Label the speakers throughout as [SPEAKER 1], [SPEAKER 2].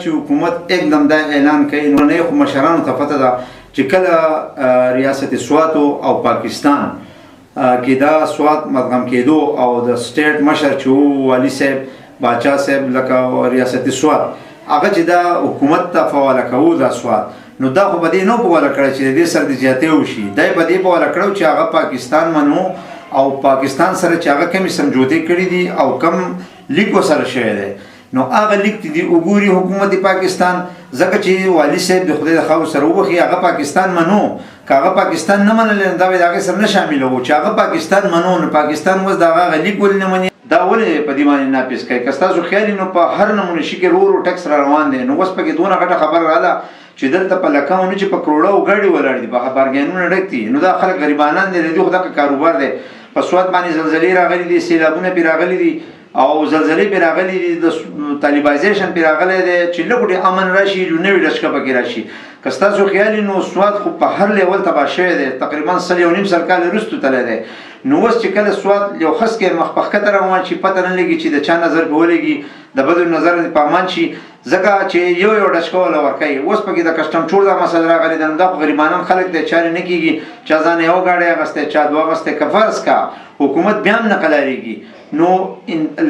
[SPEAKER 1] چې حکومت एकदम دا اعلان کوي نو نه خو مشرانو ته پته ده چې کله ریاست سوات او پاکستان کې دا سوات مدغم کېدو او د سټیټ مشر چې والي صاحب باچا صاحب لکه ریاست سوات هغه چې دا حکومت ته فواله کوو دا سوات نو دا خو به دې نه فواله کړی چې دې سره د زیاتې وشي دا به دې فواله کړو چې هغه پاکستان منو او پاکستان سره چې هغه کمی سمجوتې کړي دي او کم لیکو سره شوی دی نو هغه لیک دي وګوري حکومت پاکستان ځکه چې والي صاحب د خدای د خاور سره وبخي هغه پاکستان منو کاغه پاکستان نه منل دا به هغه سره نه شامل وو چې هغه پاکستان منو نو پاکستان وز دا هغه لیک ول نه مني دا ولې په دې باندې ناپیس کوي کستاسو خیال نو په هر نمونه شي کې ورو ټیکس روان دي نو اوس پکې دونه غټه خبر رااله چې دلته په لکهونه چې په کروڑو غاډي ولاړ دي په بارګینونه ډکتي نو دا خلک غریبانان دي دوی خدای کاروبار دي په سواد باندې زلزلې راغلي دي سیلابونه پی راغلي دي او زلزلې پی راغلي دي د طالبایزیشن پی راغلي دي چې لګوټي امن راشي نوې لشکه پکې راشي کستاسو خیال نو سواد خو په هر لیول تبا شوی دی تقریبا 3.5 سال وروسته تللی دی نو اوس چې کله سواد یو خاص کې مخپخته روان شي پته نه لګي چې د چا نظر به ولګي د بدر نظر په امان شي ځکه چې یو ډشکو ولا ورکوي اوس پکې د کسټم چور د مسله راغلي دا غریبانان خلک د چارې نه کیږي چا ځان یو غاړي اغسته چا دوه اغسته کفرس کا حکومت بیا نه قلاریږي نو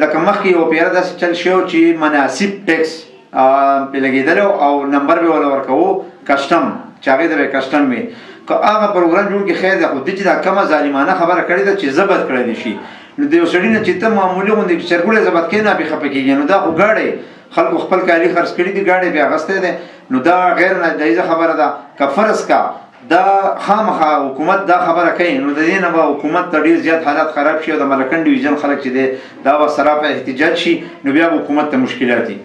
[SPEAKER 1] لکه مخکې یو پیره داسې چل شو چې مناسب ټیکس په لګیدل او نمبر به ولا ورکوو کسټم چاغې د کسټم می که هغه پروګرام جوړ کې خیر ده خو د چې دا کومه ظالمانه خبره کړې ده چې ضبط کړی شي نو د یو سړي نه چې ته معمولی غوندې چرګوړی ضبط کې نه به خپه کېږي نو دا خو ګاډی خلکو خپل کالي خرڅ کړي دي ګاډی بیا اغستی دی نو دا غیر ناجایزه خبره ده که فرض کا دا خامخا حکومت دا خبره کوي نو د دې نه به حکومت ته ډېر زیات حالات خراب شي او د ملکن ډیویژن خلک چې دی دا به سراپه احتجاج شي نو بیا به حکومت ته مشکلات دي